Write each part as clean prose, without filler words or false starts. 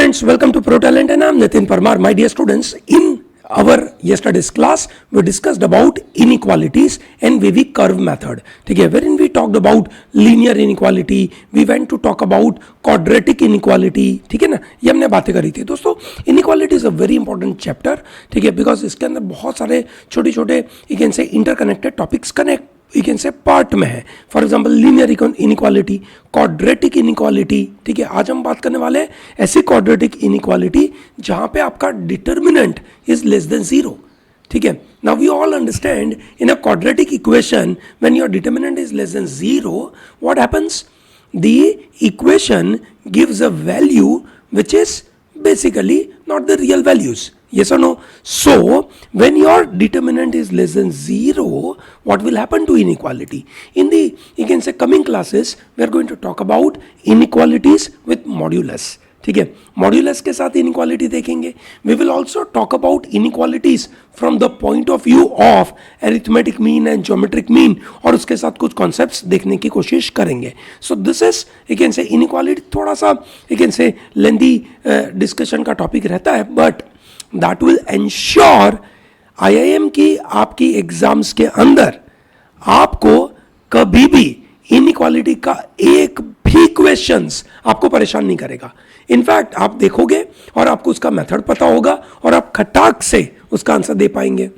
Friends, welcome to ProTalent and I'm Nitin Parmar. My dear students, in our yesterday's class, we discussed about inequalities and wavy curve method. ठीक है, wherein we talked about linear inequality, we went to talk about quadratic inequality. ठीक है ना, ये हमने बातें करी थी. दोस्तों, inequality is a very important chapter. ठीक है, because इसके अंदर बहुत सारे छोटे छोटे you can say interconnected topics connect you can say part में है. For example linear inequality, quadratic inequality. ठीक है, आज हम बात करने वाले हैं ऐसी क्वाड्रेटिक इनइक्वालिटी जहां पे आपका determinant is less than zero. ठीक है, now we all understand in a quadratic equation when your determinant is less than zero, what happens? The equation gives a value which is basically not the real values. Yes or no? So when your determinant is less than zero, what will happen to inequality? In the you can say coming classes, we are going to talk about inequalities with modulus. ठीक है, modulus के साथ inequality देखेंगे. We will also talk about inequalities from the point of view of arithmetic mean and geometric mean, और उसके साथ कुछ concepts देखने की कोशिश करेंगे. So this is you can say inequality थोड़ा सा you can say lengthy discussion का टॉपिक रहता है, but that will ensure IIM की आपकी एग्जाम्स के अंदर आपको कभी भी इनइक्वालिटी का एक भी क्वेश्चंस आपको परेशान नहीं करेगा. इनफैक्ट आप देखोगे और आपको उसका मेथड पता होगा और आप खटाक से उसका आंसर दे पाएंगे.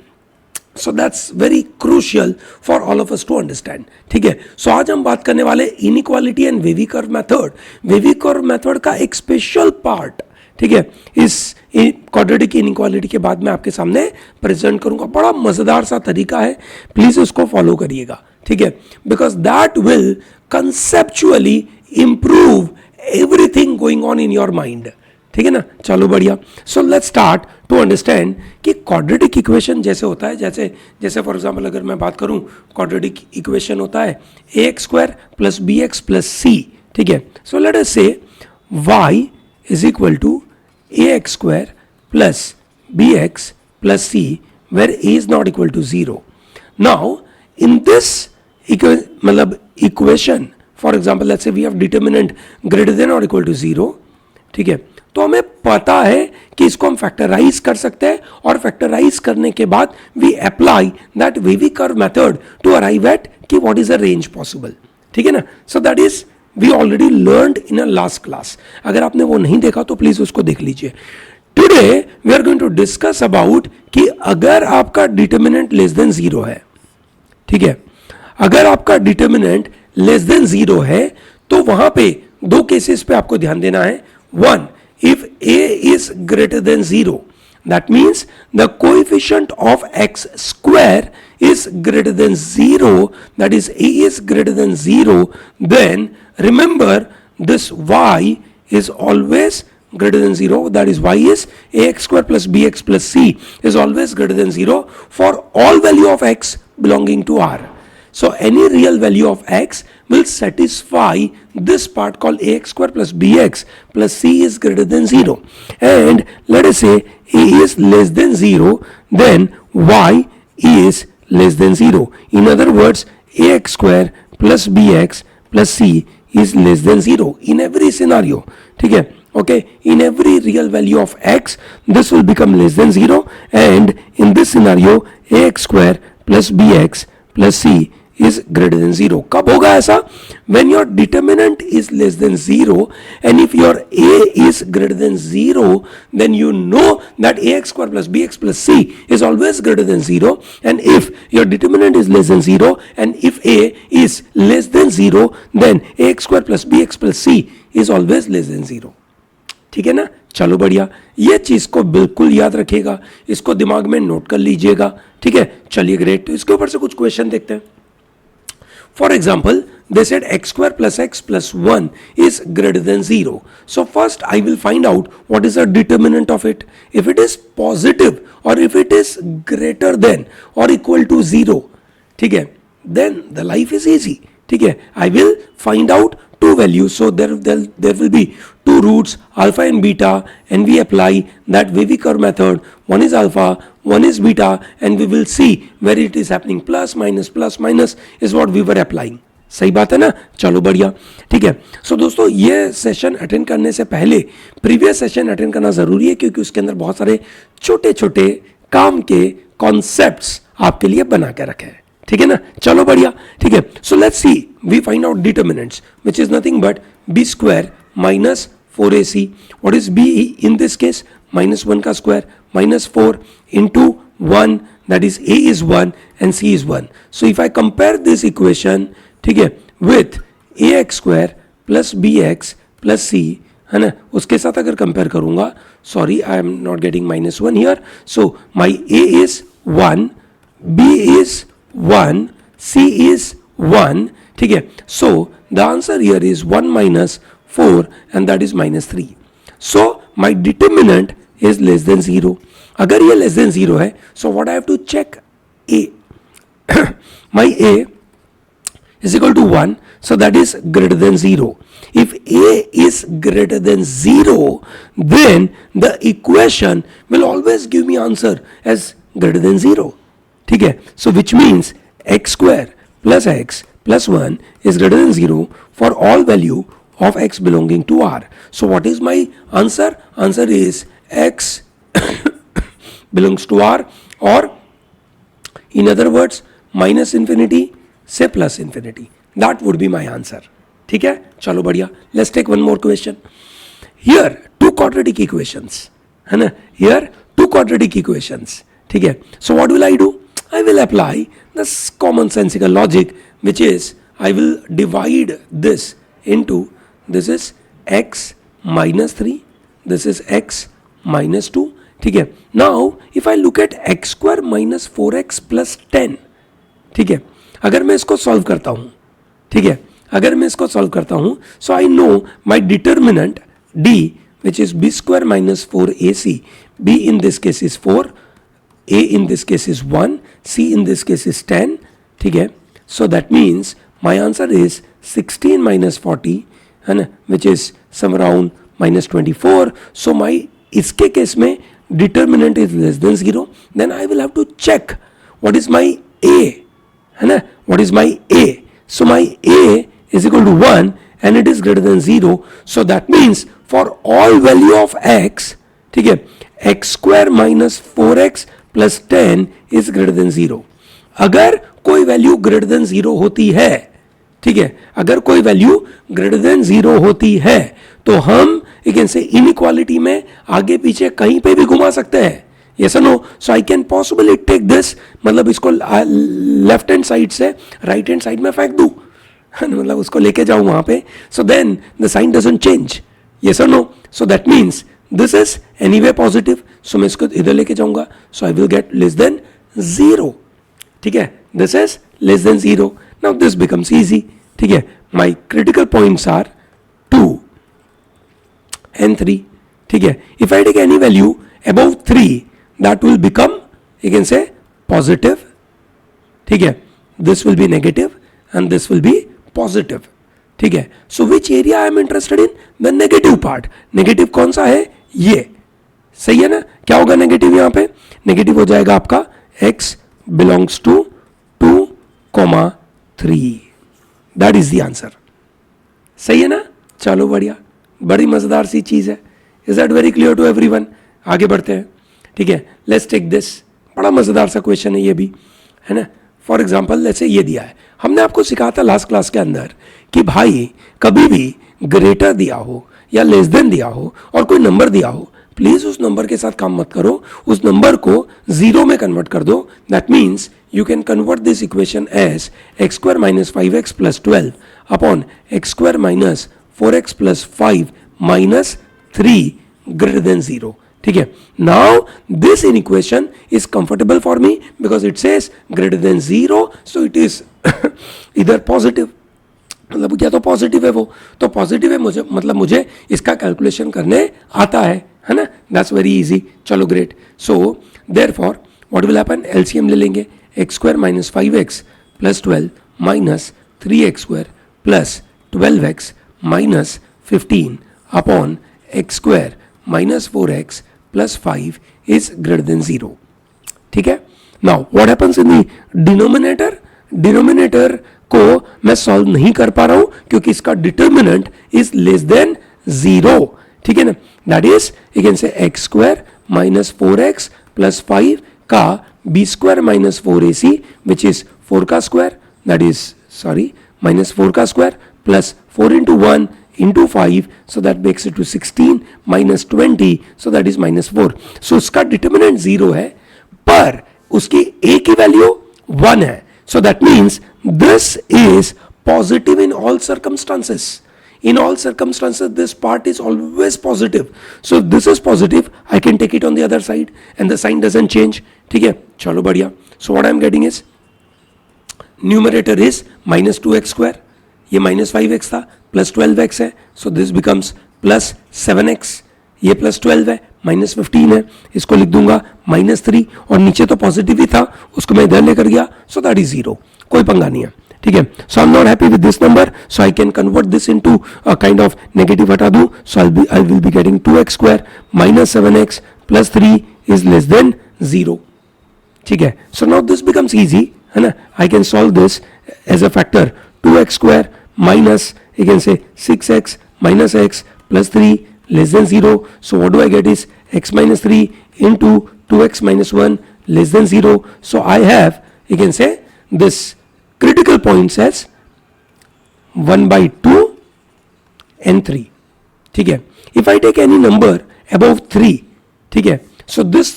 So that's very crucial for all of us to understand. ठीक है, सो आज हम बात करने वाले inequality and wavy curve method. Wavy curve method का एक स्पेशल पार्ट, ठीक है, इस क्वाड्रेटिक इनइक्वालिटी के बाद मैं आपके सामने प्रेजेंट करूंगा. बड़ा मजेदार सा तरीका है, प्लीज उसको फॉलो करिएगा. ठीक है, because that will conceptually improve everything going on in your mind. ठीक है ना, चलो बढ़िया. So let's start to understand कि क्वाड्रेटिक इक्वेशन जैसे होता है, जैसे फॉर एग्जांपल अगर मैं बात करूं, क्वाड्रेटिक इक्वेशन होता है ax² + bx + c. ठीक है, सो लेट अस से y is equal to ax² + bx + c, where a is not equal to 0. Now in this equation, for example let's say we have determinant greater than or equal to 0. ठीक है, तो हमें पता है कि इसको हम फैक्टराइज कर सकते हैं, और फैक्टराइज करने के बाद we apply that wavy curve method to arrive at कि what is a range possible. ठीक है ना, so that is we already learned in a last class. अगर आपने वो नहीं देखा तो प्लीज उसको देख लीजिए. Today we are going to discuss about कि अगर आपका डिटर्मिनेंट लेस देन जीरो है, ठीक है, अगर आपका डिटर्मिनेंट लेस देन जीरो है तो वहां पे दो केसेस पे आपको ध्यान देना है. One, if a is greater than 0, that means the coefficient of x square is greater than 0, that is a is greater than 0, then remember this y is always greater than 0, that is y is ax² + bx + c is always greater than 0 for all value of x belonging to R. So any real value of x will satisfy this part called ax² + bx + c is greater than 0. And let us say a is less than 0, then y is less than 0. In other words, ax² + bx + c is less than 0 in every scenario. ठीक है, okay, in every real value of x this will become less than 0, and in this scenario ax² + bx + c is greater than 0. कब होगा ऐसा? When your determinant is less than 0, and if your a is greater than 0, then you know that ax² + bx + c is always greater than 0. And if your determinant is less than 0, and if a is less than 0, then ax² + bx + c is always less than 0. ठीक है ना, चलो बढ़िया. ये चीज को बिल्कुल याद रखिएगा, इसको दिमाग में नोट कर लीजिएगा. ठीक है, चलिए ग्रेट. तो इसके ऊपर से कुछ क्वेश्चन देखते हैं. For example, they said x² + x + 1 is greater than 0. So first I will find out what is the determinant of it. If it is positive or if it is greater than or equal to 0, ठीक है, then the life is easy. ठीक है, I will find out two values. So there will be two roots, alpha and beta, and we apply that wavy curve method. One is alpha, one is beta, and we will see where it is happening. Plus minus is what we were applying. सही बात है ना, चलो बढ़िया, ठीक है। सो दोस्तों ये सेशन अटेंड करने से पहले प्रीवियस सेशन अटेंड करना ज़रूरी है, क्योंकि उसके अंदर बहुत सारे छोटे छोटे काम के कॉन्सेप्ट्स आपके लिए बना के रखे हैं, ठीक है ना, चलो बढ़िया, ठीक है। So let's see, we find out determinants which is nothing but b square minus 4ac. what is b in this case? -1 का square minus 4 into 1, that is a is 1 and c is 1. so if I compare this equation, ठीक है, with ax square plus bx plus c, है ना, उसके साथ अगर compare करूंगा, sorry I am not getting -1 here, so my a is 1, b is 1, c is 1, ठीक है। So the answer here is 1 minus 4 and that is -3. so my determinant is less than 0. अगर ये less than 0 है, so what I have to check? a my a is equal to 1, so that is greater than 0. if a is greater than 0, then the equation will always give me answer as greater than 0, ठीक है। so which means x square plus x plus 1 is greater than 0 for all value of x belonging to R. so what is my answer? Answer is x belongs to R, or in other words minus infinity से plus infinity. that would be my answer, ठीक है, चलो बढ़िया। let's take one more question. here two quadratic equations, है ना, here two quadratic equations, ठीक है। so what will I do? I will apply this commonsensical logic, which is I will divide this into, this is x minus 3, this is x minus 2, ठीक है। now if I look at x square minus 4x plus 10, ठीक है, अगर मैं इसको solve करता हूं, ठीक है, अगर मैं इसको सॉल्व करता हूं, so I know my determinant d, which is b square minus 4ac, b in this case is 4, a in this case is 1, c in this case is 10, ठीक है। so that means my answer is 16 minus 40, है ना, which is some around -24. so my इसके case में determinant is less than 0, then I will have to check what is my a, है ना, what is my a? so my a is equal to 1 and it is greater than 0, so that means for all value of x, ठीक है, x square minus 4x plus 10 is greater than 0. अगर कोई value greater than 0 होती है, ठीक है, अगर कोई वैल्यू ग्रेटर देन 0 होती है, तो हम यू कैन से इनइक्वालिटी में आगे पीछे कहीं पे भी घुमा सकते हैं, यस और no. So I can possibly take this, मतलब इसको लेफ्ट हैंड साइड से राइट हैंड साइड में फेंक दूं, मतलब उसको लेके जाऊं वहां पे, so then the sign doesn't change, yes और no. So that means this is anyway positive, so मैं इसको इधर लेके जाऊंगा, so I will get less than 0, ठीक है, this is less than 0. Now this becomes easy, ठीक है। My critical points are 2 and 3, ठीक है। If I take any value above 3, that will become you can say positive, ठीक है, this will be negative and this will be positive, ठीक है। So which area I am interested in? The negative part. Negative कौन सा है? ये, सही है ना। क्या होगा नेगेटिव? यहां पे नेगेटिव हो जाएगा आपका x belongs to 2,3. That is the answer, सही है ना। चलो बढ़िया, बड़ी मजेदार सी चीज है। Is that very clear to everyone? आगे बढ़ते हैं, ठीक है। लेट्स टेक दिस, बड़ा मजेदार सा क्वेश्चन है ये भी, है ना। फॉर एग्जाम्पल जैसे ये दिया है, हमने आपको सिखाया था लास्ट क्लास के अंदर कि भाई कभी भी ग्रेटर दिया हो या लेस देन दिया हो और कोई नंबर दिया हो, प्लीज उस नंबर के साथ काम मत करो, उस नंबर को जीरो में कन्वर्ट कर दो। That means you can convert this equation as x square minus 5x plus 12 upon x square minus 4x plus 5 minus 3 greater than 0. ठीक है। Now this inequation is comfortable for me because it says greater than 0, so it is either positive, मतलब क्या तो positive है वो, तो positive है मुझे, मतलब मुझे इसका कैलकुलेशन करने आता है ना। That's very easy. चलो great. So therefore what will happen, LCM ले लेंगे। X square minus 5x plus 12 minus 3x square plus 12x minus 15 upon x square minus 4x plus 5 is greater than 0, ठीक है। Now what happens in the denominator? Denominator को मैं solve नहीं कर पा रहा हूं क्योंकि इसका डिटर्मिनेंट इज लेस देन 0, ठीक है ना. That is you can say x square minus 4x plus 5 का b square minus 4ac which is 4 का square, that is sorry minus 4 का square plus 4 into 1 into 5, so that makes it to 16 minus 20, so that is minus 4. So उसका determinant 0 है पर उसकी a की value 1 है. So that means this is positive in all circumstances. In all circumstances this part is always positive. So if this is positive, I can take it on the other side and the sign doesn't change. ठीक है, चलो बढ़िया. So what I am getting is numerator is minus 2x square, ये minus 5x था, plus 12x है, so this becomes plus 7x, ये plus 12 है, minus 15 है, इसको लिख दूंगा माइनस 3, और नीचे तो पॉजिटिव ही था उसको मैं इधर लेकर गया, सो दैट इज 0, कोई पंगा नहीं है. ठीक है, so I am not happy with this number, so I can convert this into a kind of negative हटा दूं, so I will be getting 2x square minus 7x plus 3 is less than 0. ठीक है, so now this becomes easy, है ना. I can solve this as a factor 2x square minus, you can say 6x minus x plus 3 less than 0. So what do I get is x minus 3 into 2x minus 1 less than 0. So I have, you can say this critical points as 1 by 2 and 3. ठीक है, if I take any number above 3, ठीक है, so this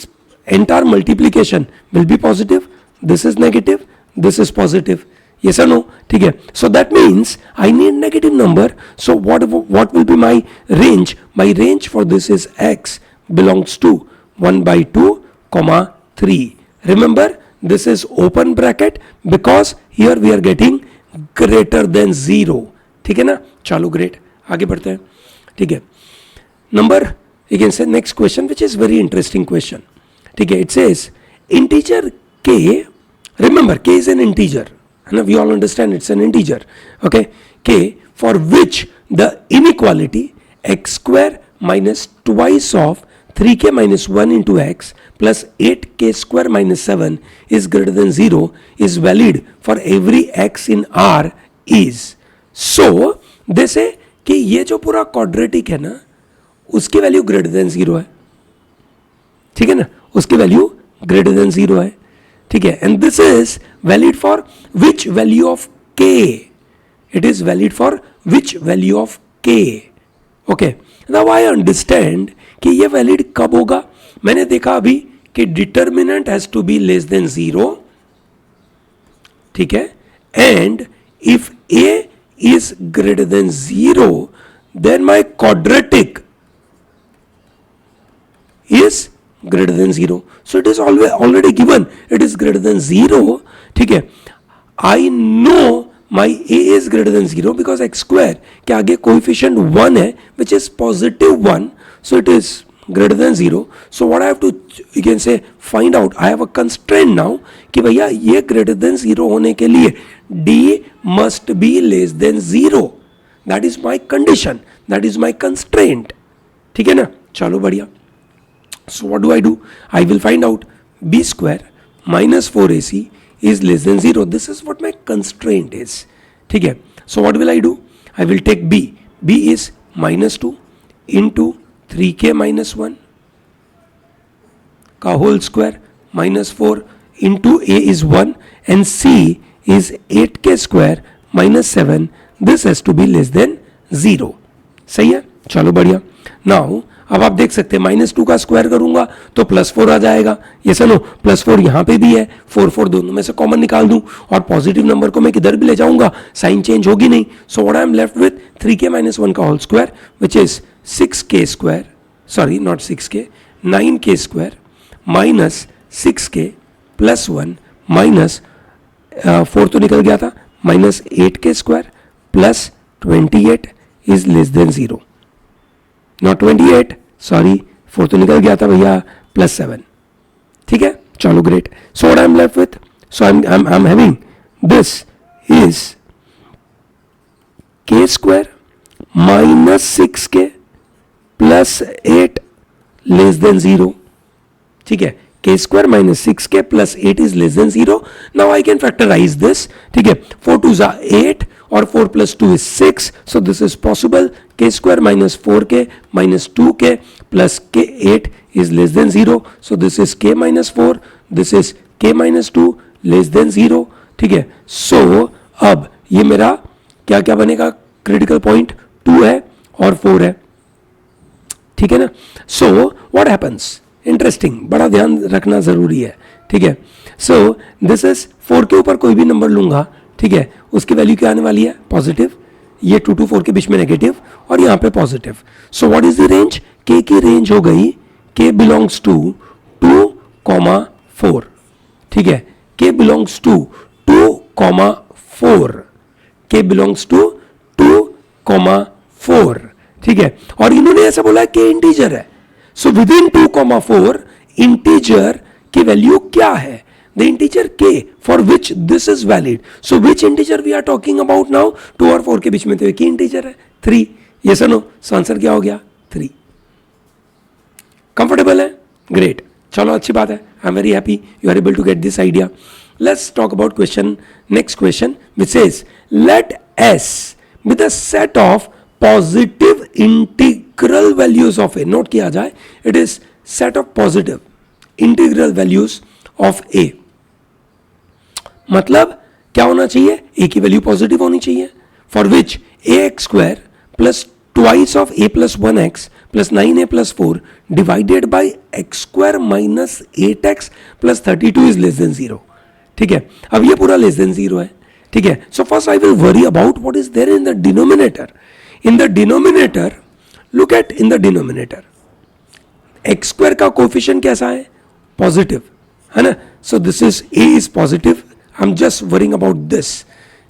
entire multiplication will be positive, this is negative, this is positive. Yes or no? ठीक है, so that means I need negative number. So what will be my range? My range for this is x belongs to 1 by 2 comma 3. Remember, this is open bracket because here we are getting greater than 0. ठीक है ना, चलो great, आगे बढ़ते हैं. ठीक है, number you can say next question which is very interesting question. ठीक है, it says integer k, remember k is an integer, we all understand it's an integer, okay, k for which the inequality x square minus twice of 3k minus 1 into x plus 8k square minus 7 is greater than 0 is valid for every x in R is. So they say कि ये जो पूरा quadratic है ना उसकी value greater than 0 है. ठीक है ना, उसकी वैल्यू ग्रेटर देन 0 है. ठीक है, and this is valid for which value of k? It is valid for which value of k? Okay, now I understand कि ये वैलिड कब होगा. मैंने देखा अभी कि determinant has to be less than 0. ठीक है, and if a is greater than 0 then my quadratic is greater than 0. So it is already given it is greater than 0. ठीक है, I know my a is greater than 0 because x square के आगे coefficient 1 है which is positive 1, so it is greater than 0. So what I have to, you can say, find out, I have a constraint now कि भैया ये greater than 0 होने के लिए d must be less than 0. That is my condition, that is my constraint. ठीक है ना, चलो बढ़िया. So what do? I will find out b square minus 4ac is less than 0. This is what my constraint is. ठीक है, so what will I do? I will take b. b is minus 2 into 3k minus 1 का whole square minus 4 into a is 1 and c is 8k square minus 7. This has to be less than 0. सही है, चलो बढ़िया. Now अब आप देख सकते हैं -2 का स्क्वायर करूंगा तो +4 आ जाएगा. ये सुनो, +4 यहाँ पे भी है, 4 दोनों में से कॉमन निकाल दूं और पॉजिटिव नंबर को मैं किधर भी ले जाऊंगा साइन चेंज होगी नहीं. So what I am left with 3k - 1 का whole square which is 6k square, sorry not 6k, 9k square minus 6k plus 1 minus 4 तो निकल गया था, minus 8k square plus 28 is less than 0. Not 28, sorry 4 तो निकल गया था भैया, प्लस 7. ठीक है, चलो great. So what I am left with, so I am having this is k square minus 6k plus 8 less than 0. ठीक है, k square minus 6k plus 8 is less than 0. Now I can factorize this. ठीक है, 4 2s are 8 और 4 plus 2 is 6. So this is possible. K square minus 4k minus 2k plus k 8 is less than 0. So this is k minus 4. This is k minus 2 less than 0. ठीक है, so अब ये मेरा क्या क्या बनेगा, critical point 2 है और 4 है. ठीक है ना. सो व्हाट हैपेंस, इंटरेस्टिंग, बड़ा ध्यान रखना जरूरी है. ठीक है, सो दिस इज 4 के ऊपर कोई भी नंबर लूंगा, ठीक है, उसकी वैल्यू क्या आने वाली है, पॉजिटिव. ये 2 to 4 के बीच में नेगेटिव और यहाँ पे positive. So what is the range, के की रेंज हो गई के बिलोंग्स टू 2,4. ठीक है, के बिलोंग्स टू 2,4, के बिलोंग्स टू 2,4. ठीक है, और इन्होंने ऐसा बोला है कि इंटीजर है. सो विद इन 2,4 इंटीजर की वैल्यू क्या है, the integer k for which this is valid. So which integer we are talking about now, 2 और 4 के बीच में तो एक ही इंटीजर है 3. यस और नो, सो आंसर क्या हो गया 3. कंफर्टेबल है, ग्रेट, चलो अच्छी बात है. I am very happy you are able to get this idea. Let's talk about question, next question which says let s with a set of positive integral values of a. नोट किया जाए, it is set of positive integral values of a. मतलब क्या होना चाहिए, ए की value positive होनी चाहिए. For which A x square plus twice of a plus 1x plus 9a plus 4 divided by x square minus 8x plus 32 is less than 0. ठीक है, अब ये पूरा लेस देन 0 है. ठीक है, so first I will worry about what is there in the denominator. In the denominator, look at in the denominator, x square का coefficient कैसा है, पॉजिटिव है ना. So this is a is positive, I am just worrying about this.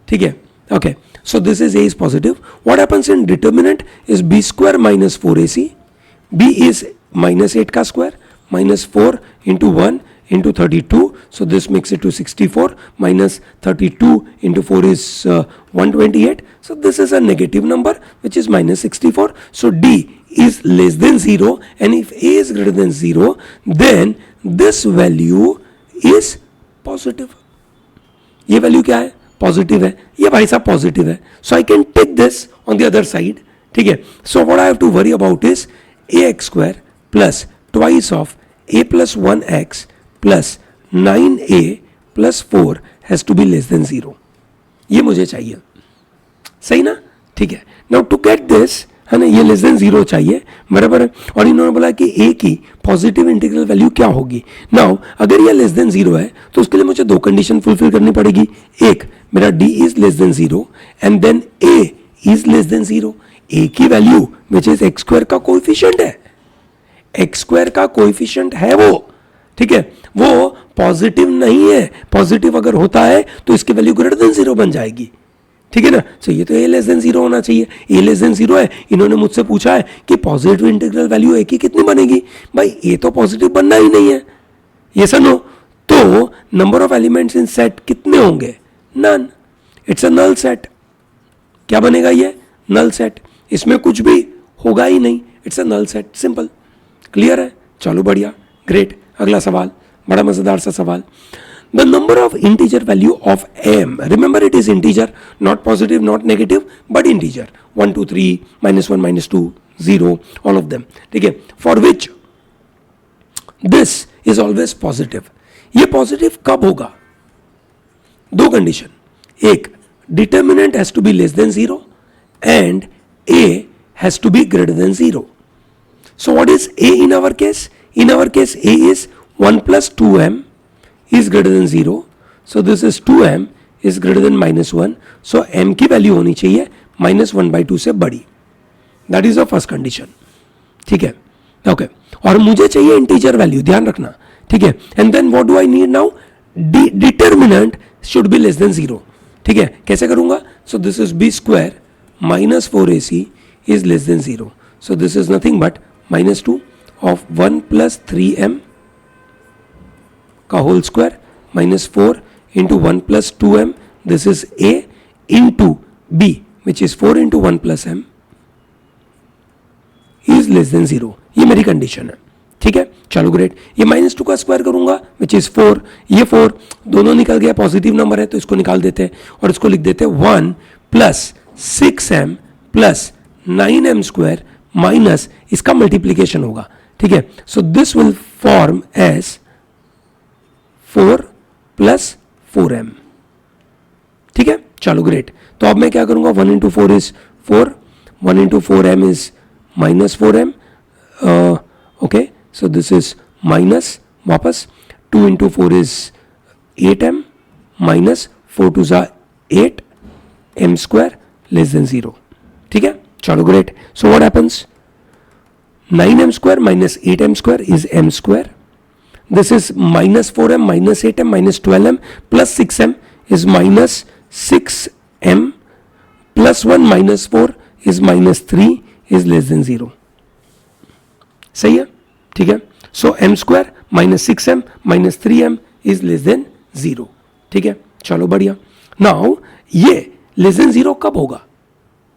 ठीक है, okay, so this is a is positive. What happens in determinant is b square minus 4ac. b is minus 8 ka square minus 4 into 1 into 32. So this makes it to 64 minus 32 into 4 is 128. So this is a negative number which is minus 64. So d is less than 0, and if a is greater than 0 then this value is positive. ये value क्या है, positive है. ये भाई साहब positive है. So I can take this on the other side. ठीक है, so what I have to worry about is a x square plus twice of a plus 1x plus 9a plus 4 has to be less than 0. ये मुझे चाहिए, सही ना. ठीक है, now to get this, है ना, ये लेस देन 0 चाहिए, बराबर है. और इन्होंने बोला कि a की पॉजिटिव इंटीग्रल वैल्यू क्या होगी. नाउ अगर ये लेस देन 0 है तो उसके लिए मुझे दो कंडीशन फुलफिल करनी पड़ेगी. एक, मेरा d is less than 0 and then a is less than 0. a की value which is x square का कोएफिशिएंट है, एक्स स्क्वायर का कोएफिशिएंट है वो. ठीक है, वो पॉजिटिव नहीं है. पॉजिटिव अगर होता है तो इसकी वैल्यू ग्रेटर देन 0 बन जाएगी. ठीक है ना. सो ये तो a लेस देन 0 होना चाहिए. a लेस देन 0 है. इन्होंने मुझसे पूछा है कि पॉजिटिव इंटीग्रल वैल्यू a की कितनी बनेगी. भाई a तो पॉजिटिव बनना ही नहीं है. ये सुनो, तो number of elements in set कितने होंगे, none. It's a null set. क्या बनेगा ये, नल सेट. इसमें कुछ भी होगा ही नहीं. It's a null set, simple. Clear है, चलो बढ़िया, ग्रेट. अगला सवाल, बड़ा मजेदार सा सवाल. The number of integer value of m, remember it is integer, not positive, not negative, but integer. 1, 2, 3, minus 1, minus 2, 0, all of them. ठीक है, for which this is always positive. ये positive कब होगा, दो कंडीशन. एक, determinant has to be less than 0 and a has to be greater than 0. So what is a in our case? In our case a is 1 plus 2m is greater than 0. So this is 2m is greater than minus 1. So m की value होनी चाहिए minus 1/2 से बड़ी. That is the first condition. ठीक है, okay. और मुझे चाहिए इंटीजर वैल्यू, ध्यान रखना. ठीक है, and then what do I need now, determinant should be less than 0. ठीक है, कैसे करूंगा. So this is b square minus 4ac is less than 0. So this is nothing but minus 2 of 1 plus 3m का whole square minus 4 into 1 plus 2m. This is a into b which is 4 into 1 plus m is less than 0. ये मेरी condition है. ठीक है, चलो great. ये -2 का square करूंगा विच इज 4, ये 4 दोनों निकल गया, पॉजिटिव नंबर है तो इसको निकाल देते हैं और इसको लिख देते हैं 1 + 6m + 9m स्क्वायर माइनस इसका मल्टीप्लीकेशन होगा, ठीक है। So this will form as 4 + 4m, ठीक है, चलो ग्रेट। तो अब मैं क्या करूंगा, 1 × 4 is 4, 1 × 4m is -4m, okay, so this is minus वापस 2 × 4 is 8m minus 4 × 2 = 8 m square <0, ठीक है, चलो great. So what happens, 9m square minus 8m square is m square, this is -4m -8m -12m plus 6m is -6m plus 1 -4 is -3 is <0, सही है, ठीक है। सो m square -6m -3m is <0, ठीक है, चलो बढ़िया। नाउ ये <0 कब होगा,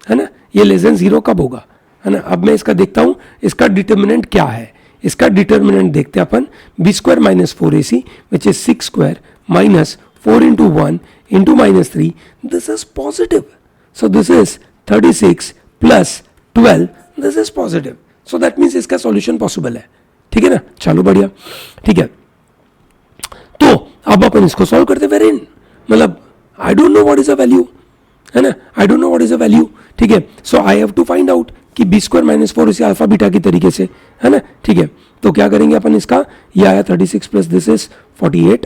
है ना, ये <0 कब होगा, है ना। अब मैं इसका देखता हूं इसका डिटर्मिनेंट क्या है। इसका डिटर्मिनेंट देखते हैं अपन, b² - 4ac which is 6² -4 × 1 × -3, this is positive, so this is 36 + 12, this is positive, so that means इसका सॉल्यूशन पॉसिबल है, ठीक है ना, चलो बढ़िया, ठीक है। तो अब अपन इसको सॉल्व करते वेरी, मतलब I don't know what is a value, है ना, I don't know what is a value, ठीक है। So I have to find out कि b² - 4 इसे अल्फा बीटा की तरीके से, है ना, ठीक है। तो क्या करेंगे अपन, इसका ये आया 36 प्लस दिस इज 48,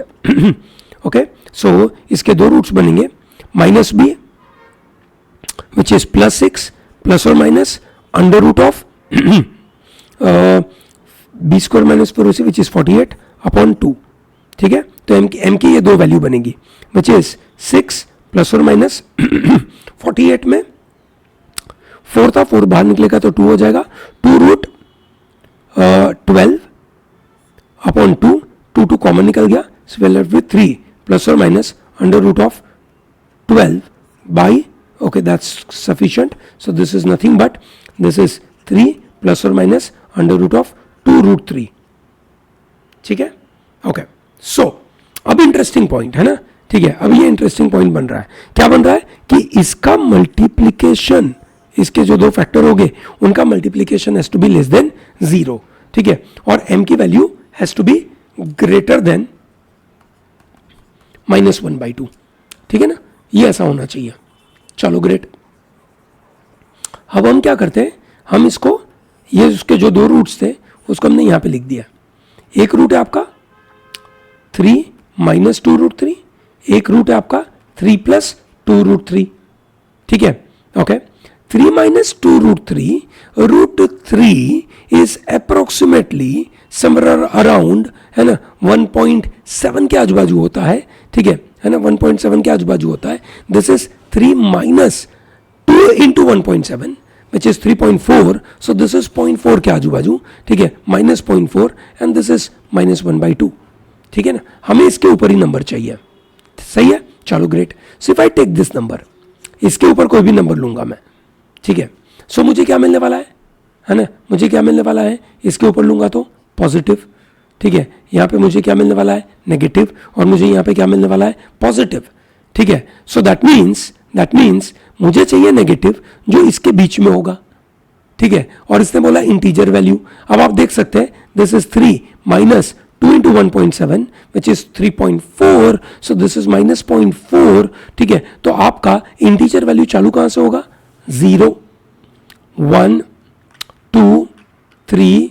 ओके। सो इसके दो रूट्स बनेंगे, -b विच इज +6 प्लस और minus √ b² - 4ac which is 48 upon 2, ठीक है। तो m की ये दो वैल्यू बनेगी विच इज 6 प्लस और माइनस 48 में 4 था, 4 बाहर निकलेगा तो 2 हो जाएगा, 2√12 अपॉन 2, 2 कॉमन निकल गया, so we left with 3 plus और minus √12 by, okay that's sufficient, so this is nothing but this is 3 plus और माइनस √2√3, ठीक है, ओके। सो अब इंटरेस्टिंग पॉइंट है ना, ठीक है। अब ये इंटरेस्टिंग पॉइंट बन रहा है, क्या बन रहा है कि इसका मल्टीप्लीकेशन, इसके जो दो फैक्टर हो गए उनका मल्टीप्लीकेशन हैज टू बी <0, ठीक है, और m की वैल्यू has to be greater than -1/2, ठीक है ना, ये ऐसा होना चाहिए, चलो ग्रेट। अब हम क्या करते हैं, हम इसको, ये उसके जो दो रूट्स थे उसको हमने यहां पे लिख दिया। एक रूट है आपका 3 - 2√3, एक रूट है आपका 3 + 2√3, ठीक है, okay. 3 - 2√3, √3 is approximately somewhere around, है ना, 1.7 के आजू बाजू होता है, ठीक है ना, 1.7 के आजू बाजू होता है। This is 3 - 2 × 1.7 which is 3.4, so this is 0.4 के आजू बाजू, ठीक है, -0.4 and this is -1/2, ठीक है ना। हमें इसके ऊपर ही नंबर चाहिए, सही है, चलो great. So if I take this number, इसके ऊपर कोई भी नंबर लूंगा मैं, ठीक है। सो मुझे क्या मिलने वाला है ना, मुझे क्या मिलने वाला है, इसके ऊपर लूंगा तो पॉजिटिव, ठीक है, यहाँ पे मुझे क्या मिलने वाला है, नेगेटिव, और मुझे यहाँ पे क्या मिलने वाला है, पॉजिटिव, ठीक है। सो दैट मीन्स मुझे चाहिए नेगेटिव जो इसके बीच में होगा, ठीक है, और इसने बोला इंटीजर वैल्यू। अब आप देख सकते हैं this is 3 - 2 × 1.7 which is 3.4, so this is -0.4, ठीक है। तो आपका इंटीजर वैल्यू चालू कहां से होगा, 0 1 2 3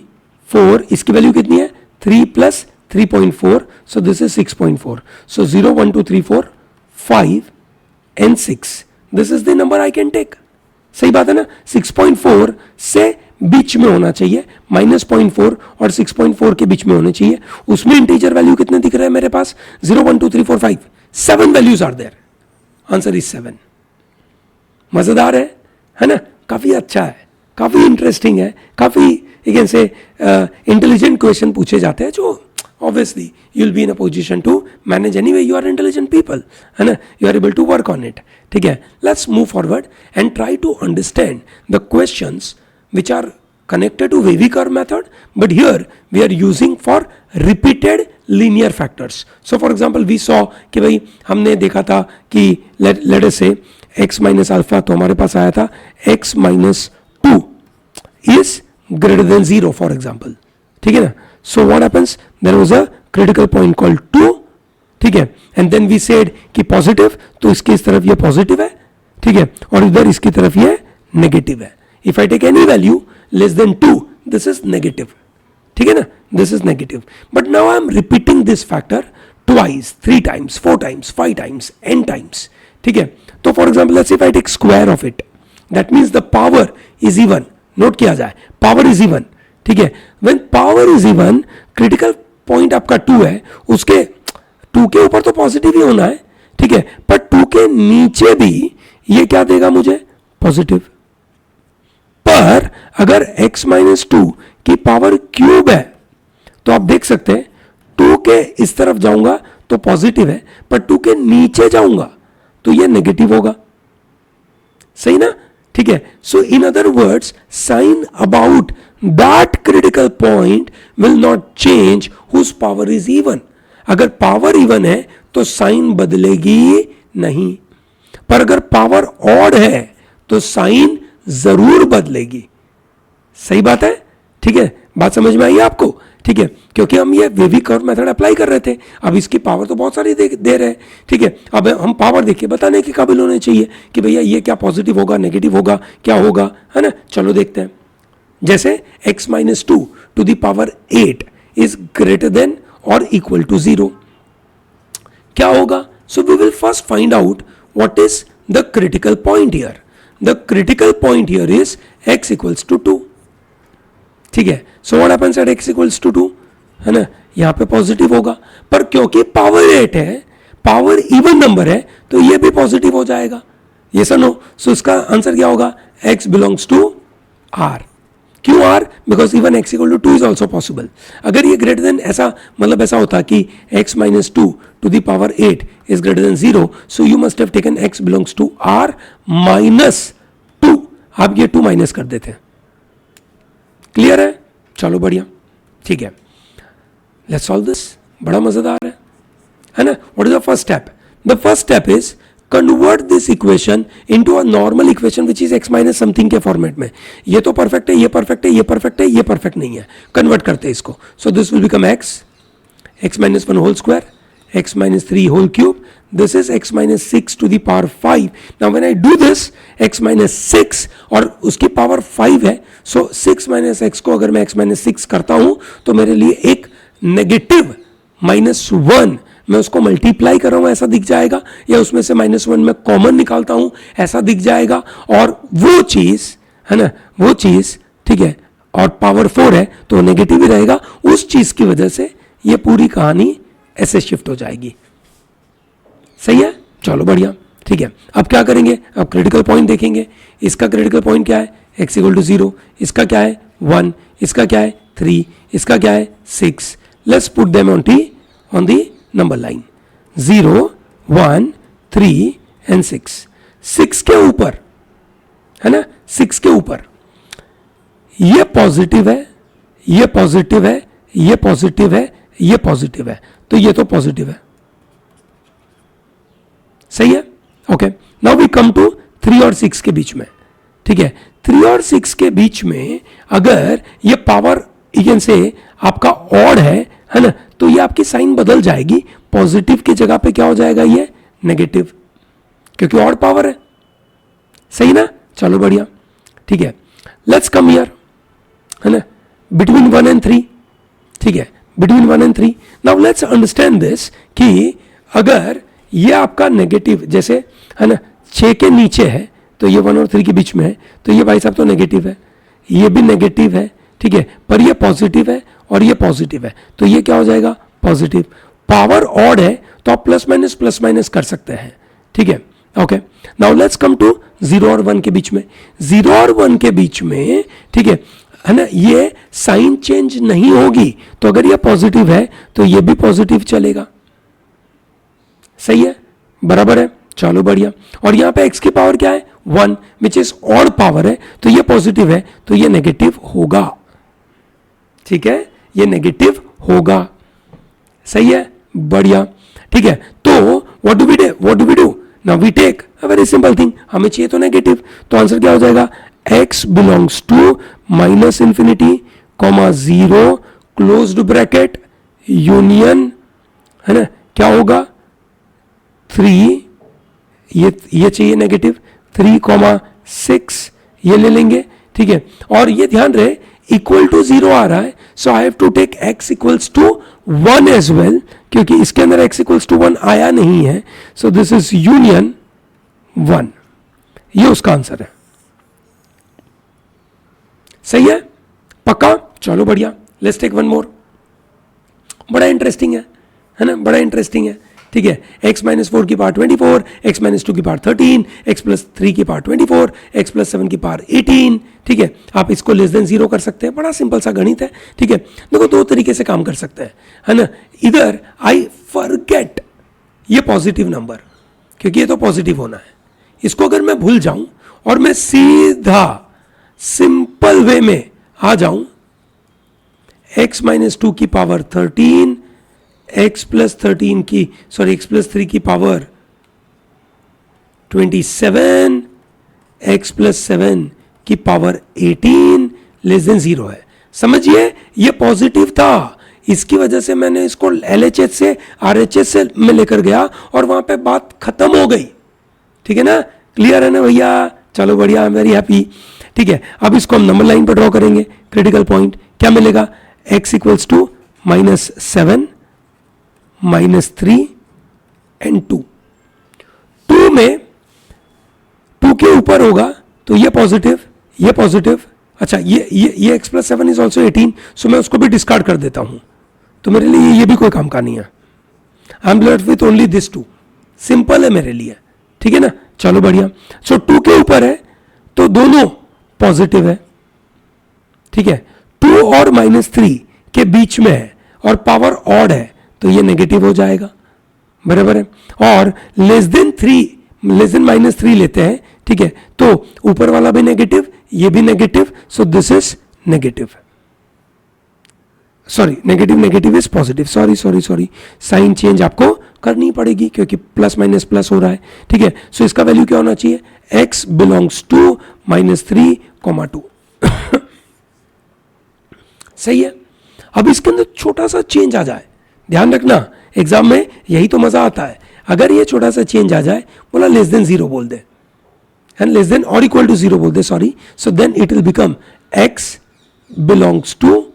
4, इसकी वैल्यू कितनी है, 3 + 3.4, so this is 6.4, so 0 1 2 3 4 5 and 6, this is the number I can take, सही बात है ना। 6.4 से बीच में होना चाहिए, -0.4 और 6.4 के बीच में होने चाहिए। उसमें इंटीजर वैल्यू कितने दिख रहे हैं मेरे पास, 0 1 2 3 4 5, 7 values are there, answer is 7। मजेदार है ना, काफी अच्छा है, काफी इंटरेस्टिंग है, काफी यू कैन से इंटेलिजेंट क्वेश्चन पूछे जाते हैं जो obviously you'll be in a position to manage anyway, you are intelligent people, है ना, you are able to work on it, ठीक है। Let's move forward and try to understand the questions which are connected to wavy curve method, but here we are using for repeated linear factors. So for example we saw कि भाई हमने देखा था कि let us से x minus alpha, तो हमारे पास आया था x minus 2 is greater than 0 for example. ठीक है ना. So what happens, there was a critical point called 2. ठीक है. एंड देन वी सेड कि पॉजिटिव, तो इसकी इस तरफ ये पॉजिटिव है. ठीक है. और इधर इसकी तरफ ये नेगेटिव है. If I take any value less than 2, this is negative. ठीक है ना. This is negative. But now I am repeating this factor twice, 3 times, 4 times, 5 times, n times. ठीक है. तो for example let's say if I take square of it, that means the power is even. Note किया जाए, power is even. ठीक है. When power is even, critical point आपका 2 है, उसके 2 के ऊपर तो पॉजिटिव ही होना है. ठीक है. पर 2 के नीचे भी ये क्या देगा मुझे, पॉजिटिव. पर अगर x माइनस 2 की पावर क्यूब है, तो आप देख सकते हैं 2 के इस तरफ जाऊंगा तो पॉजिटिव है, पर 2 के नीचे जाऊंगा तो ये नेगेटिव होगा. सही ना. ठीक है. So in other words, sign about that critical point will not change whose power is even. अगर पावर इवन है तो साइन बदलेगी नहीं, पर अगर पावर ऑड है तो साइन जरूर बदलेगी. सही बात है. ठीक है. बात समझ में आई आपको. ठीक है. क्योंकि हम ये वेवी कर्व मेथड अप्लाई कर रहे थे. अब इसकी पावर तो बहुत सारी दे रहे हैं. ठीक है. अब हम पावर देखिए बताने के काबिल होने चाहिए कि भैया ये क्या पॉजिटिव होगा, नेगेटिव होगा, क्या होगा, है ना. चलो देखते हैं. जैसे x minus 2 to the power 8 is greater than और इक्वल टू 0, क्या होगा. So we will first find out what is the critical point here. The critical point here is x equals to 2. ठीक है. So what happens at x equals to 2, है ना. यहां पे positive होगा, पर क्योंकि पावर 8 है, पावर इवन नंबर है, तो ये भी पॉजिटिव हो जाएगा. ये सुनो. सो इसका आंसर क्या होगा, x बिलोंग्स टू r. क्यों r? Because even x equal to 2 is also possible. अगर ये ग्रेटर देन, ऐसा मतलब ऐसा होता कि x minus 2 to the power 8 is greater than 0, so you must have taken x belongs to r minus 2. आप ये 2 माइनस कर देते हैं. क्लियर है. चलो बढ़िया. ठीक है. Let's solve this. बड़ा मजेदार है ना. What is the first step? The first step is convert this equation into a normal equation which is x minus something के फॉर्मेट में. ये तो परफेक्ट है, ये परफेक्ट है, ये परफेक्ट है, ये परफेक्ट नहीं है. कन्वर्ट करते हैं इसको. So this will become x minus 1 whole square, x minus 3 whole cube. This is x minus 6 to the power 5. Now when I do this, x minus 6 और उसकी पावर 5 है, so 6 minus x को अगर मैं x minus 6 करता हूं तो मेरे लिए एक नेगेटिव -1 मैं उसको मल्टीप्लाई कर रहा हूं ऐसा दिख जाएगा, या उसमें से -1 मैं कॉमन निकालता हूं ऐसा दिख जाएगा. और वो चीज है ना, वो चीज ठीक है, और पावर 4 है तो नेगेटिव ही रहेगा. उस चीज की वजह से ये पूरी कहानी ऐसे शिफ्ट हो जाएगी. सही है. चलो बढ़िया. ठीक है. अब क्या करेंगे, अब क्रिटिकल पॉइंट देखेंगे. इसका क्रिटिकल पॉइंट क्या है, x इक्वल टू 0. इसका क्या है 1. इसका क्या है 3. इसका क्या है 6. Let's put them on the number line. 0, 1, 3 and 6. 6 के ऊपर है ना, 6 के ऊपर ये पॉजिटिव है, ये पॉजिटिव है, ये पॉजिटिव है, ये पॉजिटिव है, तो ये तो पॉजिटिव है. सही है. Okay. Now we come to 3 और 6 के बीच में. ठीक है. 3 और 6 के बीच में अगर ये पावर यू से आपका ऑड है ना, तो ये आपकी साइन बदल जाएगी. पॉजिटिव की जगह पे क्या हो जाएगा, ये नेगेटिव, क्योंकि ऑड पावर है. सही ना. चलो बढ़िया. ठीक है. लेट्स कम हियर, है ना, बिटवीन 1 एंड 3. ठीक है. Between 1 and 3. Now let's understand this कि अगर ये आपका नेगेटिव जैसे है ना 6 के नीचे है, तो ये 1 और 3 के बीच में है, तो ये भाई साहब तो नेगेटिव है, ये भी नेगेटिव है. ठीक है. पर ये पॉजिटिव है और ये पॉजिटिव है, तो ये क्या हो जाएगा, पॉजिटिव. पावर ऑड है तो आप प्लस माइनस कर सकते हैं. ठीक है. Okay. Now let's come to 0 और 1 के बीच में. 0 और 1 के बीच में ठीक है ना, ये साइन चेंज नहीं होगी, तो अगर ये पॉजिटिव है तो ये भी पॉजिटिव चलेगा. सही है. बराबर है. चलो बढ़िया. और यहां पे x की पावर क्या है 1, विच इज ऑड पावर है, तो ये पॉजिटिव है तो ये नेगेटिव होगा. ठीक है. ये नेगेटिव होगा। सही है, बढ़िया, ठीक है। तो what do we do now, we take a very simple thing, हमें चाहिए तो नेगेटिव, तो आंसर क्या हो जाएगा, x belongs to minus infinity comma 0 closed bracket union, है ना, क्या होगा 3, ये चाहिए नेगेटिव, 3,6 ये ले लेंगे, ठीक है। और ये ध्यान रहे इक्वल टू 0 आ रहा है, so I have to take x equals to 1 as well, क्योंकि इसके अंदर x इक्वल्स टू 1 आया नहीं है, सो दिस इज यूनियन 1, ये उसका आंसर है। सही है, पक्का, चलो बढ़िया, लेट्स टेक वन मोर, बड़ा इंटरेस्टिंग है ना, बड़ा इंटरेस्टिंग है, ठीक है। x माइनस 4 की पावर 24, x माइनस 2 की पावर 13, x प्लस 3 की पावर 24, x प्लस 7 की पावर 18, ठीक है। आप इसको लेस देन 0 कर सकते हैं, बड़ा सिंपल सा गणित है, ठीक है। देखो दो तरीके से काम कर सकते हैं, है ना, इधर आई फॉरगेट ये पॉजिटिव नंबर, क्योंकि ये तो पॉजिटिव होना है, इसको अगर मैं भूल जाऊं और मैं सीधा सिंपल वे में आ जाऊं, x माइनस 2 की पावर 13, x प्लस 13 की x प्लस 3 की पावर 27, x प्लस 7 की पावर 18 लेस देन 0 है। समझिए ये पॉजिटिव था, इसकी वजह से मैंने इसको LHS से RHS से में लेकर गया और वहां पे बात खत्म हो गई, ठीक है ना, क्लियर है ना भैया, चलो बढ़िया, आई एम वेरी हैप्पी, ठीक है। अब इसको हम नंबर लाइन पर ड्रॉ करेंगे, क्रिटिकल पॉइंट क्या मिलेगा, x इक्वल्स टू -7 -3 एंड 2 में 2 के ऊपर होगा तो ये पॉजिटिव, अच्छा ये x प्लस 7 इज ऑल्सो 18, सो मैं उसको भी डिस्कार्ड कर देता हूं, तो मेरे लिए ये भी कोई काम का नहीं है, I am left with only this 2, simple है मेरे लिए, ठीक है ना, चलो बढ़िया। सो 2 के ऊपर है तो दोनों पॉजिटिव है, ठीक है, 2 और -3 के बीच में है और पावर ऑड है तो ये नेगेटिव हो जाएगा, बराबर है। और लेस देन -3 लेते हैं, ठीक है, तो ऊपर वाला भी नेगेटिव, ये भी negative, so this is negative, sorry negative is positive, sorry sine change आपको करनी पड़ेगी क्योंकि प्लस माइनस प्लस हो रहा है, ठीक है। सो इसका वैल्यू क्या होना चाहिए, x बिलोंग्स टू -3,2 सही है। अब इसके अंदर छोटा सा चेंज आ जाए, ध्यान रखना एग्जाम में यही तो मजा आता है, अगर ये छोटा सा चेंज आ जाए, बोला लेस देन 0 बोल दे, एंड लेस देन और इक्वल टू 0 बोल दे, sorry, so then it will become x belongs to,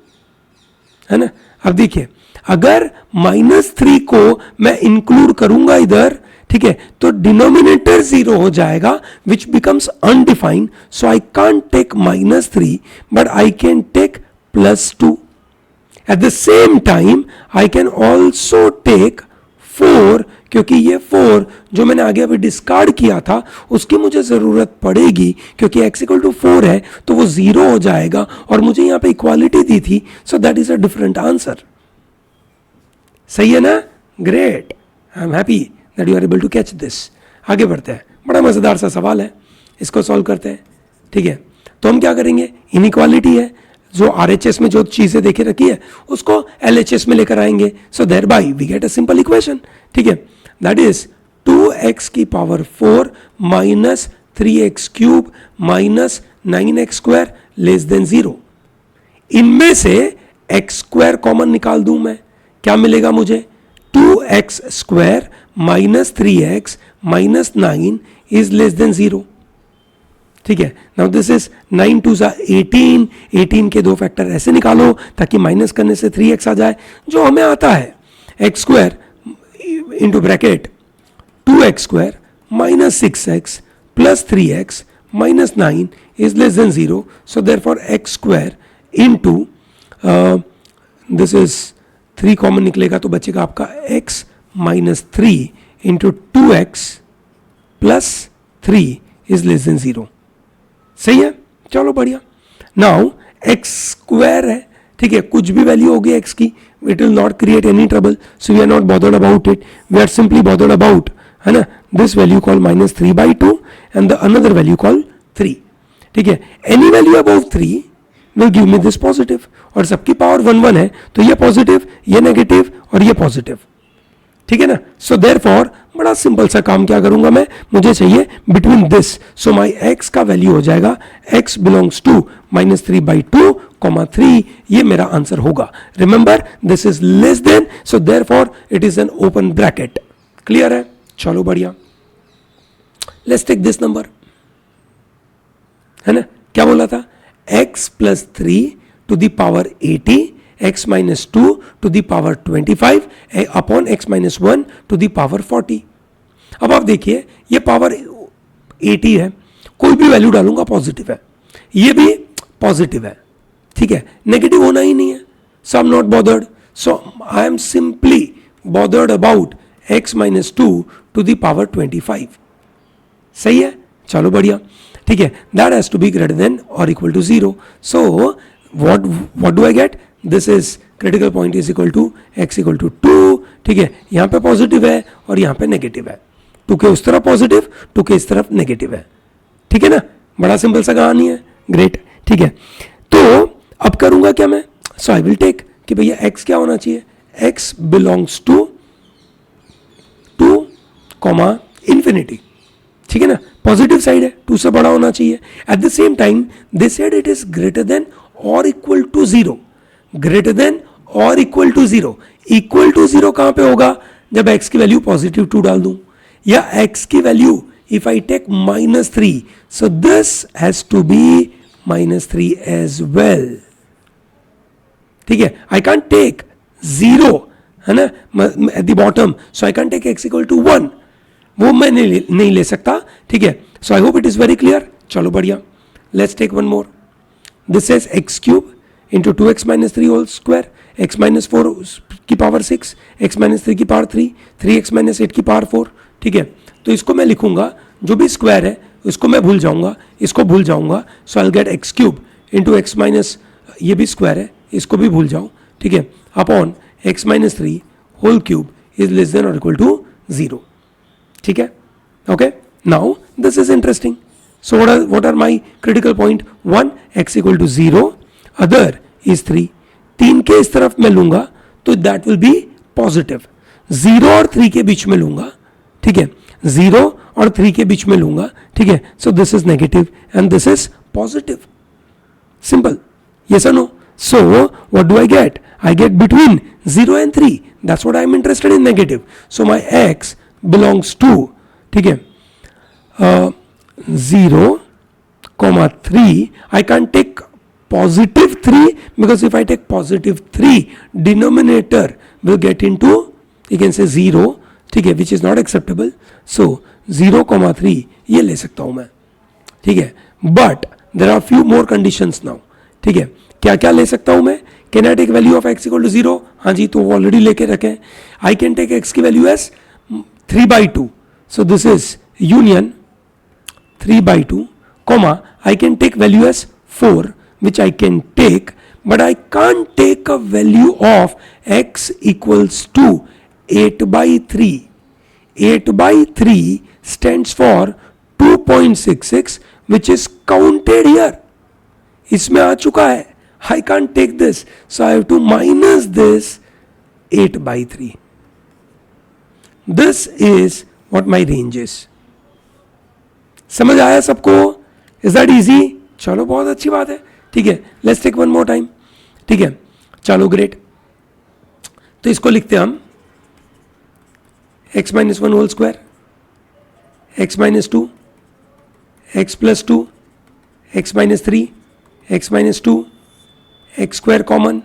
है ना। अब देखिए अगर -3 को मैं इंक्लूड करूंगा इधर, ठीक है, तो डिनोमिनेटर 0 हो जाएगा which becomes undefined, so I can't take -3 but I can take +2। At the same time I can also take 4, क्योंकि ये 4 जो मैंने आगे अभी डिस्कार्ड किया था उसकी मुझे जरूरत पड़ेगी, क्योंकि x इक्वल टू 4 है तो वो 0 हो जाएगा और मुझे यहां पे इक्वालिटी दी थी, so that is a different answer. सही है ना, great, I am happy that you are able to catch this. आगे बढ़ते हैं, बड़ा मजेदार सा सवाल है, इसको सॉल्व करते हैं, ठीक है। तो हम क्या करेंगे, इनइक्वालिटी है, जो RHS में जो चीजें देखे रखी है उसको LHS में लेकर आएंगे, so thereby we get a simple equation, ठीक है, दैट इज 2x की power 4 minus 3x cube minus 9x square less than 0। इनमें से x स्क्वायर कॉमन निकाल दूं मैं, क्या मिलेगा मुझे, 2x square minus 3x minus 9 is less than 0, ठीक है। नाउ दिस इज 9 2 18, 18 के दो फैक्टर ऐसे निकालो ताकि माइनस करने से 3x आ जाए, जो हमें आता है x square into bracket 2x square minus 6x plus 3x minus 9 is less than 0, so therefore x square into this is 3 common निकलेगा तो बचेगा आपका x minus 3 into 2x plus 3 is less than 0। सही है, चलो बढ़िया। नाउ x स्क्वायर है, ठीक है, कुछ भी वैल्यू होगी x की, it will not create any trouble, so we are not bothered about it, we are simply bothered about, है ना, this value call -3/2 and the another value call 3, ठीक है। Any value about 3 will give me this positive, और सबकी power 1 1 है, तो ये positive, ये नेगेटिव और ये पॉजिटिव, ठीक है ना. सो देयरफॉर बड़ा सिंपल सा काम क्या करूंगा मैं, मुझे चाहिए between this, so my x का वैल्यू हो जाएगा x बिलोंग्स टू -3/2, 3, ये मेरा आंसर होगा. Remember this is less then, so therefore it is an open bracket. Clear है, चलो बढ़िया. लेट्स टेक दिस नंबर, है ना, क्या बोला था, x + 3 to the power 80, x - 2 to the power 25 upon x - 1 to the power 40. अब आप देखिए ये पावर 80 है, कोई भी वैल्यू डालूंगा पॉजिटिव है, ये भी पॉजिटिव है, ठीक है, नेगेटिव होना ही नहीं है. So I am not bothered, so I am simply bothered about x - 2 to the power 25. सही है, चलो बढ़िया, ठीक है. That has to be greater than और equal to 0. So what do I get? This is critical point is equal to x equal to 2, ठीक है. यहाँ पे पॉजिटिव है और यहाँ पे नेगेटिव है, 2 के उस तरफ पॉजिटिव, 2 के इस तरफ नेगेटिव है, ठीक है ना. बड़ा सिंपल सा कहानी है, ग्रेट, ठीक है. तो अब करूंगा क्या मैं, सो आई विल टेक कि भैया x क्या होना चाहिए, x बिलोंग्स टू 2, इंफिनिटी, ठीक है ना, पॉजिटिव साइड है, 2 से बड़ा होना चाहिए. Eight the same time they said it is greater than और इक्वल टू 0, ग्रेटर देन और इक्वल टू 0. इक्वल टू 0 कहां पे होगा, जब x की वैल्यू पॉजिटिव 2 डाल दूं, या x की value if I take -3, so this has to be -3 as well, ठीक है. आई कैन टेक 0, है ना, at the bottom, so I can take x equal to 1, वो मैं नहीं ले सकता, ठीक है. So I hope it is very clear. चलो बढ़िया, let's take one more. This is x³ into 2x - 3 whole square, x - 4 की पावर 6, x - 3 की पावर 3, 3x - 8 की पावर 4, ठीक है. तो इसको मैं लिखूंगा, जो भी स्क्वायर है इसको मैं भूल जाऊंगा, इसको भूल जाऊंगा, so I get x³ into x- ये भी स्क्वायर है, इसको भी भूल जाऊं, ठीक है, upon x - 3 whole cube is less than और इक्वल टू 0, ठीक है. Okay, now this is interesting. So what are my critical point? 1 x equal to 0, other is 3. 3 के इस तरफ मैं लूंगा तो that will be positive. 0 और 3 के बीच में लूंगा, ठीक है, 0 और 3 के बीच में लूंगा, ठीक है. So this is negative and this is positive. Simple. Yes or no? So what do I get? I get between 0 and 3. That's what I am interested in, negative. So my x belongs to, ठीक है, 0, 3. I can't take +3 because if I take +3, denominator will get into, you can say 0, ठीक है, which is not acceptable. So 0, 3 ये ले सकता हूं मैं, ठीक है. But there are few more conditions now, ठीक है. क्या क्या ले सकता हूं मैं, can I take value of x equal to 0, हाँ जी, तो ऑलरेडी लेके रखे. आई कैन टेक x की value as 3/2, so this is union 3/2, comma, I can take value as 4, which I can take, but I can't take a value of x equals to 8/3. 8/3 stands for 2.66, which is counted here. इसमें आ चुका है. I can't take this, so I have to minus this 8/3. This is what my range is. समझ आया सबको? Is that easy? चलो बहुत अच्छी बात है, ठीक है. Let's take one more time, ठीक है, चलो ग्रेट. तो इसको लिखते हैं हम x - 1 whole square, x - 2, x + 2, x - 3, x - 2, x square common,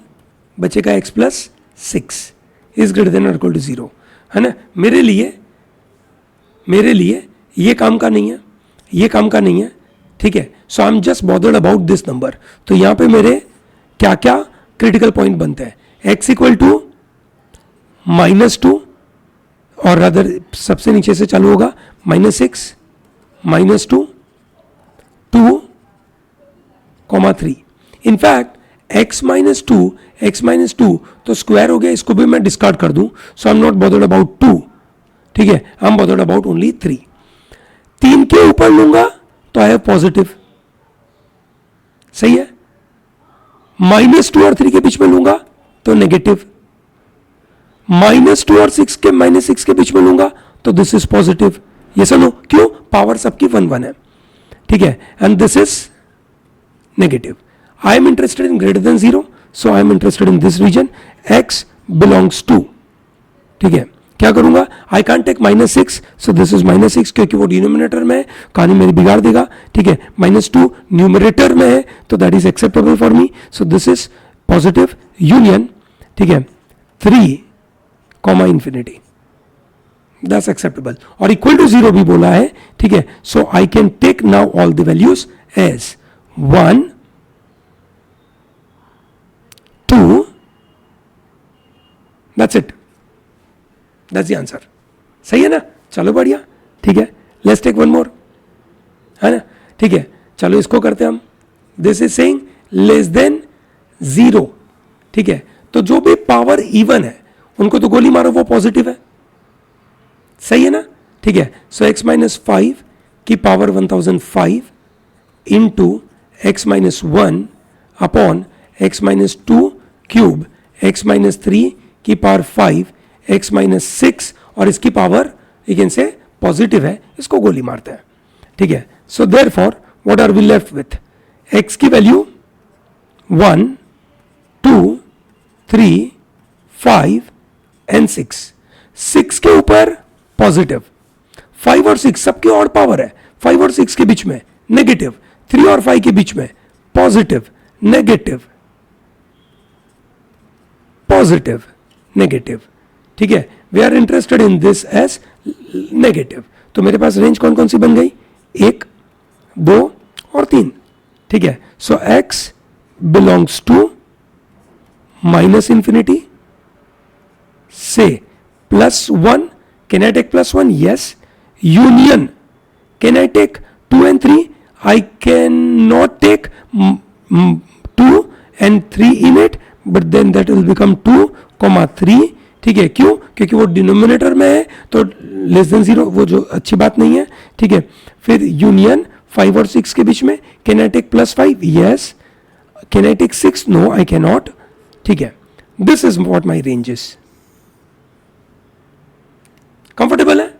बचेगा x + 6 इज ग्रेटर देन और इक्वल टू 0, है ना. मेरे लिए ये काम का नहीं है, ये काम का नहीं है, ठीक है. So I am just bothered about this number. तो यहां पे मेरे क्या क्या क्रिटिकल पॉइंट बनते हैं, x इक्वल टू -2, और अदर सबसे नीचे से चालू होगा -6, -2, 2, 3. इनफैक्ट x - 2 तो स्क्वायर हो गया, इसको भी मैं डिस्कार्ड कर दूं. So I am not bothered about 2, ठीक है, I am bothered about only 3. 3 के ऊपर लूंगा तो आई हैव पॉजिटिव, सही है. -2 और 3 के बीच में लूंगा तो नेगेटिव, -2 और -6 के बीच में लूंगा तो दिस इज पॉजिटिव। ये सुनो क्यों, पावर सबकी 1 1 है, ठीक है, and this is negative. I am interested in greater than 0, so I am interested in this region, x belongs to, ठीक है, क्या करूंगा, I can't take -6, so this is -6 क्योंकि वो डिनोमिनेटर में है, कहानी मेरी बिगाड़ देगा, ठीक है, -2 न्यूमरेटर में है तो that is acceptable for me, so this is positive union, ठीक है, 3 कॉमा इंफिनिटी, दैट्स एक्सेप्टेबल, और इक्वल टू 0 भी बोला है, ठीक है, so I can take now all the values as 1 2, that's it, that's the answer. सही है ना, चलो बढ़िया, ठीक है, लेट्स टेक वन मोर, है ना, ठीक है, चलो इसको करते हैं हम, this is saying less than 0, ठीक है, तो जो भी पावर इवन है उनको तो गोली मारो, वो पॉजिटिव है, सही है ना, ठीक है, सो x -5 की power 1005 into x -1 upon x -2 cube, x -3 की पावर 5, x -6 और इसकी power you can say positive है, इसको गोली मारते हैं, ठीक है, so therefore what are we left with, x की वैल्यू 1 2 3 5 एंड 6 के ऊपर पॉजिटिव, 5 और 6 सबकी ऑड पावर है, 5 और 6 के बीच में नेगेटिव, 3 और 5 के बीच में पॉजिटिव नेगेटिव पॉजिटिव नेगेटिव, ठीक है, we are interested in this as negative, तो मेरे पास रेंज कौन कौन सी बन गई, 1 2 और 3, ठीक है, सो x बिलोंग्स टू -infinity से +1, can I take +1? Yes. Union, can I take 2 and 3? I cannot take 2 and 3 in it, but then that will become 2, 3, ठीक है, क्यों, क्योंकि वो डिनोमिनेटर में है तो लेस देन 0, वो जो अच्छी बात नहीं है, ठीक है, फिर यूनियन 5 और 6 के बीच में, can I take +5? Yes. Can I take 6? No, I cannot, ठीक है, this is what my range is, comfortable है,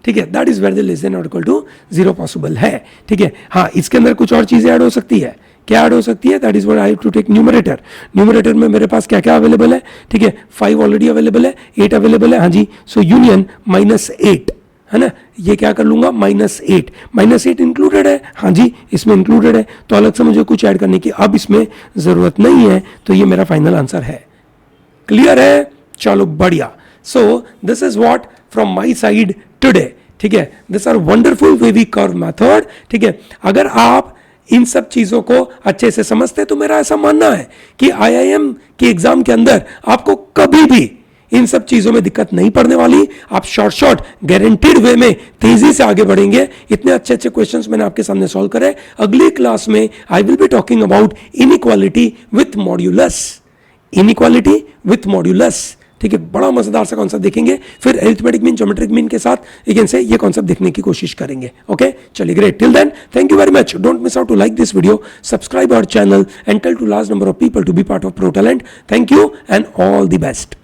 ठीक है, that is where the less than और इक्वल टू 0 पॉसिबल है, ठीक है, हाँ, इसके अंदर कुछ और चीजें ऐड हो सकती है, क्या ऐड हो सकती है, that is what I have to take numerator, numerator में मेरे पास क्या क्या अवेलेबल है, ठीक है, 5 ऑलरेडी अवेलेबल है, 8 अवेलेबल है, हाँ जी, सो यूनियन -8, है ना, ये क्या कर लूंगा, -8 इंक्लूडेड है, हाँ जी, इसमें इंक्लूडेड है, तो अलग से मुझे कुछ ऐड करने की अब इसमें जरूरत नहीं है, तो ये मेरा फाइनल आंसर है, क्लियर है, चलो बढ़िया, so this is what from my side today, ठीक है, this are wonderful wavy curve method, ठीक है, अगर आप इन सब चीजों को अच्छे से समझते तो मेरा ऐसा मानना है कि IIM के एग्जाम के अंदर आपको कभी भी इन सब चीजों में दिक्कत नहीं पड़ने वाली, आप शॉर्ट गारंटीड वे में तेजी से आगे बढ़ेंगे, इतने अच्छे अच्छे क्वेश्चंस मैंने आपके सामने सॉल्व करे। अगली क्लास में आई will be talking about inequality with modulus, inequality with modulus, ठीक है, बड़ा मजेदार सा कॉन्सेप्ट देखेंगे, फिर अरिथमेटिक मीन ज्योमेट्रिक मीन के साथ again से ये कॉन्सेप्ट देखने की कोशिश करेंगे, ओके, चलिए great, till then thank you very much, don't miss out to like this video, subscribe our channel and tell to large number of people to be part of Pro Talent, thank you and all the best.